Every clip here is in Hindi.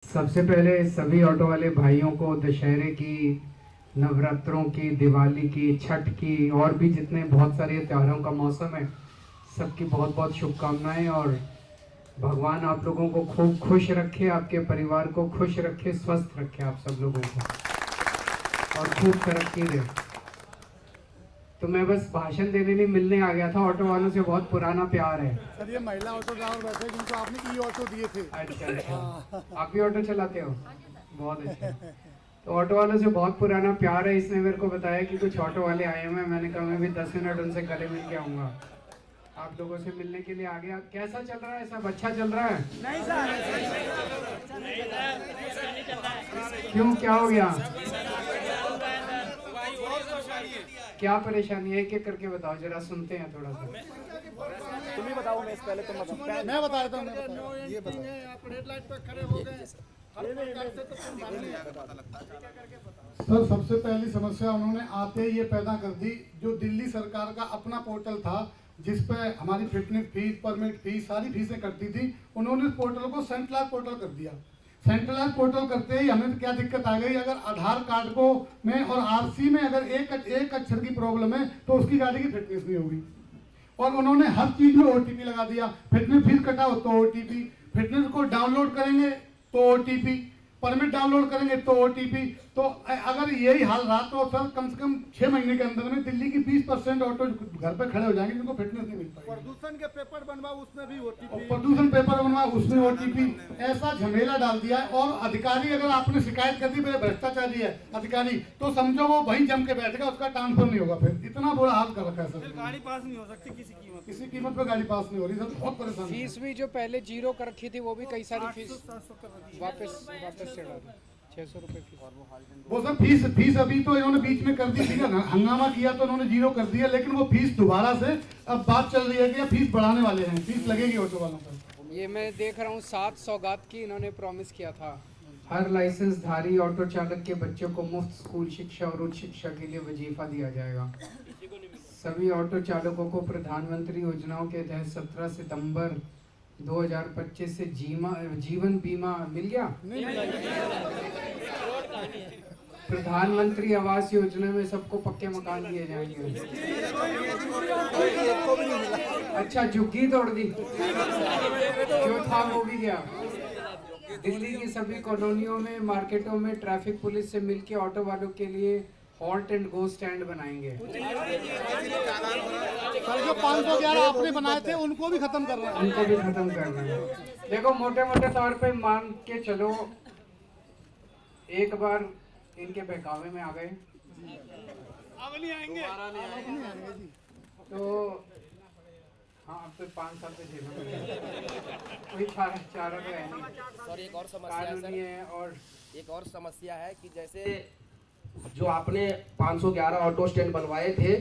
सबसे पहले सभी ऑटो वाले भाइयों को दशहरे की, नवरात्रों की, दिवाली की, छठ की और भी जितने बहुत सारे त्योहारों का मौसम है, सबकी बहुत बहुत शुभकामनाएं। और भगवान आप लोगों को खूब खुश रखे, आपके परिवार को खुश रखे, स्वस्थ रखे आप सब लोगों को और खूब तरक्की दे। तो मैं बस भाषण देने नहीं, मिलने आ गया था। ऑटो वालों से बहुत पुराना प्यार है। सर ये महिला ऑटो ड्राइवर बैठे जिनको आपने ई ऑटो दिए थे। अच्छा, आप भी ऑटो चलाते हो? बहुत अच्छा। तो ऑटो वालों से बहुत पुराना प्यार है। इसने मेरे को बताया कि कुछ ऑटो वाले आए हुए हैं। मैंने कहा मैं भी 10 मिनट उनसे गले मिल के आऊँगा। आप लोगों से मिलने के लिए आ गया। कैसा चल रहा है सब? अच्छा चल रहा है? नहीं सर, क्यों, क्या हो गया? क्या परेशानी है? एक एक करके बताओ जरा, सुनते हैं थोड़ा सा। तुम ही बताओ। मैं पहले तुम बताओ। मैं बता देता हूँ। ये बताओ, आप रेड लाइट पे खड़े हो गए। सर सबसे पहली समस्या उन्होंने आते ही ये पैदा कर दी, जो दिल्ली सरकार का अपना पोर्टल था जिस पे हमारी फिटनेस फीस, परमिट फीस, सारी फीसें कटती थी, उन्होंने उस पोर्टल को सेंट्रलाइज पोर्टल कर दिया। सेंट्रलाइज पोर्टल करते ही हमें तो क्या दिक्कत आ गई, अगर आधार कार्ड को में और आरसी में अगर एक अक्षर की प्रॉब्लम है तो उसकी गाड़ी की फिटनेस नहीं होगी। और उन्होंने हर चीज में ओटीपी लगा दिया। फिटनेस फीस कटा हो तो ओटीपी, फिटनेस को डाउनलोड करेंगे तो ओटीपी, परमिट डाउनलोड करेंगे तो ओटीपी। तो अगर यही हाल रहा तो सर कम से कम 6 महीने के अंदर में दिल्ली की 20% ऑटो घर पे खड़े हो जाएंगे जिनको फिटनेस नहीं मिल पाएगी। प्रदूषण के पेपर बनवा उसमें भी ओटीपी, प्रदूषण पेपर बनवा उसमें ओटीपी, ऐसा झमेला डाल दिया है। और अधिकारी, अगर आपने शिकायत कर दी मेरे भ्रष्टाचारी है अधिकारी, तो समझो वो वहीं जम के बैठेगा, उसका ट्रांसफर नहीं होगा। फिर इतना बुरा हाल कर रखा है सर। गाड़ी पास नहीं हो सकती किसी कीमत पे गाड़ी पास नहीं हो रही सर, बहुत परेशान। फीस भी जो पहले जीरो कर रखी थी वो भी कई सारी फीस वापस चढ़ा दी। 600 रुपये फीस। वो सर फीस अभी तो इन्होंने बीच में कर दी थी ना, हंगामा किया तो उन्होंने जीरो कर दिया, लेकिन वो फीस दोबारा से अब बात चल रही है कि फीस बढ़ाने वाले हैं, फीस लगेगी ऑटो वालों पर। ये मैं देख रहा हूँ 7 सौगात की इन्होंने प्रॉमिस किया था। हर लाइसेंस धारी ऑटो चालक के बच्चों को मुफ्त स्कूल शिक्षा और उच्च शिक्षा के लिए वजीफा दिया जाएगा। सभी ऑटो चालकों को प्रधानमंत्री योजनाओं के तहत 17 सितंबर 2025 से जीवन बीमा मिल गया। प्रधानमंत्री आवास योजना में सबको पक्के मकान दिए जाएंगे। अच्छा, झुग्गी तोड़ दी, जो था वो भी गया। दिल्ली की सभी कॉलोनियों में, मार्केटों में ट्रैफिक पुलिस से मिलकर ऑटो वालों के लिए हॉल्ट एंड गो स्टैंड बनाएंगे। सर जो 511 आपने बनाए थे उनको भी खत्म कर रहे हैं। उनको भी खत्म करना है। देखो मोटे मोटे तौर पे मान के चलो, एक बार इनके बहकावे में आ गए, अब नहीं आएंगे, तो हाँ अब तो 5 साल से झेलना पड़ेगा। कोई चारा तो है नहीं। सर एक और समस्या है और एक और समस्या है कि जैसे जो आपने 511 ऑटो स्टैंड बनवाए थे,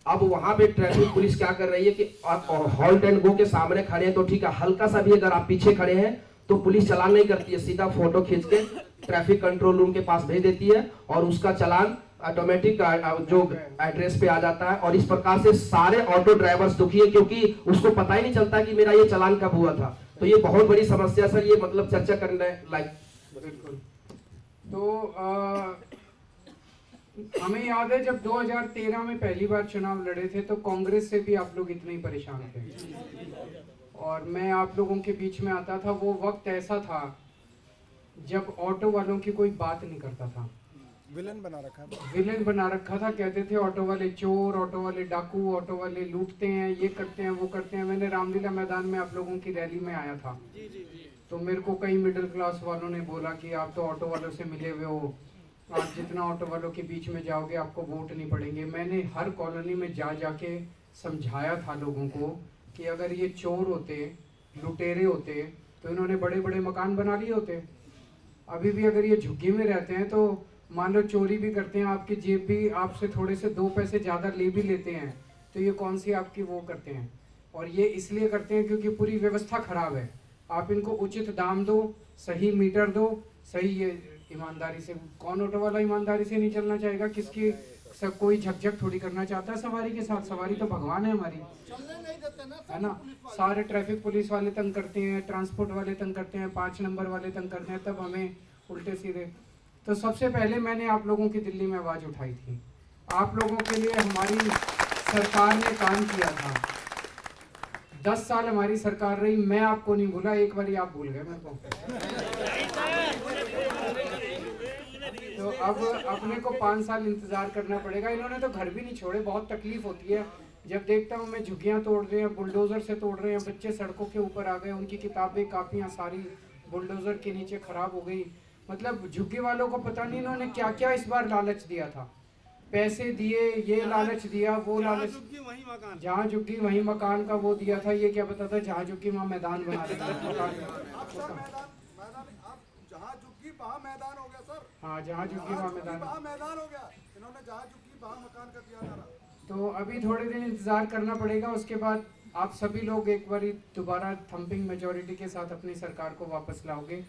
अब वहां पे ट्रैफिक पुलिस क्या कर रही है कि आप हॉल्ट एंड गो के सामने खड़े हैं तो ठीक है, हल्का सा भी अगर आप पीछे खड़े हैं तो पुलिस चालान नहीं करती है, सीधा फोटो खींच के ट्रैफिक कंट्रोल रूम के पास भेज देती है और उसका चालान ऑटोमेटिक जो एड्रेस पे आ जाता है। और इस प्रकार से सारे ऑटो ड्राइवर्स दुखी है क्योंकि उसको पता ही नहीं चलता कि मेरा ये चालान कब हुआ था। तो ये बहुत बड़ी समस्या सर, ये मतलब चर्चा करने लायक। बिल्कुल। तो हमें याद है जब 2013 में पहली बार चुनाव लड़े थे तो कांग्रेस से भी आप लोग इतने ही परेशान थे और मैं आप लोगों के बीच में आता था। वो वक्त ऐसा था जब ऑटो वालों की कोई बात नहीं करता था, विलन बना रखा था। कहते थे ऑटो वाले चोर, ऑटो वाले डाकू, ऑटो वाले लूटते हैं, ये करते हैं, वो करते हैं। मैंने रामलीला मैदान में आप लोगों की रैली में आया था, तो मेरे को कई मिडिल क्लास वालों ने बोला कि आप तो ऑटो वालों से मिले हुए हो, आप जितना ऑटो वालों के बीच में जाओगे आपको वोट नहीं पड़ेंगे। मैंने हर कॉलोनी में जाके समझाया था लोगों को कि अगर ये चोर होते, लुटेरे होते तो इन्होंने बड़े बड़े मकान बना लिए होते। अभी भी अगर ये झुग्गी में रहते हैं तो मान लो चोरी भी करते हैं, आपकी जेब भी आपसे थोड़े से 2 पैसे ज़्यादा ले भी लेते हैं, तो ये कौन सी आपकी वो करते हैं। और ये इसलिए करते हैं क्योंकि पूरी व्यवस्था खराब है। आप इनको उचित दाम दो, सही मीटर दो, सही ये ईमानदारी से। कौन ऑटो वाला ईमानदारी से नहीं चलना चाहेगा? किसकी सब कोई झकझक थोड़ी करना चाहता है सवारी के साथ। सवारी तो भगवान है हमारी, चलने नहीं देते ना है ना। सारे ट्रैफिक पुलिस वाले तंग करते हैं, ट्रांसपोर्ट वाले तंग करते हैं, 5 नंबर वाले तंग करते हैं, तब हमें उल्टे सीधे। तो सबसे पहले मैंने आप लोगों की दिल्ली में आवाज़ उठाई थी। आप लोगों के लिए हमारी सरकार ने काम किया था। 10 साल हमारी सरकार रही, मैं आपको नहीं भूला, एक बार आप भूल गए मेरे को। तो अब अपने को 5 साल इंतजार करना पड़ेगा। इन्होंने तो घर भी नहीं छोड़े, बहुत तकलीफ होती है जब देखता हूँ मैं झुग्गियाँ तोड़ रहे हैं, बुलडोजर से तोड़ रहे हैं, बच्चे सड़कों के ऊपर आ गए, उनकी किताबें कापियाँ सारी बुलडोजर के नीचे खराब हो गई। मतलब झुग्गी वालों को पता नहीं इन्होंने क्या क्या इस बार लालच दिया था, पैसे दिए, ये लालच दिया, वो लालच, वही मकान। जहाँ झुग्गी वहीं मकान का वो दिया था। ये क्या पता था जहाँ झुग्गी वहाँ मैदान बना देता आप जहाँ झुग्गी वहाँ मैदान हो गया सर। हाँ, जहाँ झुग्गी वहाँ मैदान, वहाँ मैदान हो गया। इन्होंने जहाँ झुग्गी वहाँ मकान का दिया था। तो अभी थोड़े दिन इंतज़ार करना पड़ेगा। उसके बाद आप सभी लोग एक बारी दोबारा थंपिंग मेजॉरिटी के साथ अपनी सरकार को वापस लाओगे।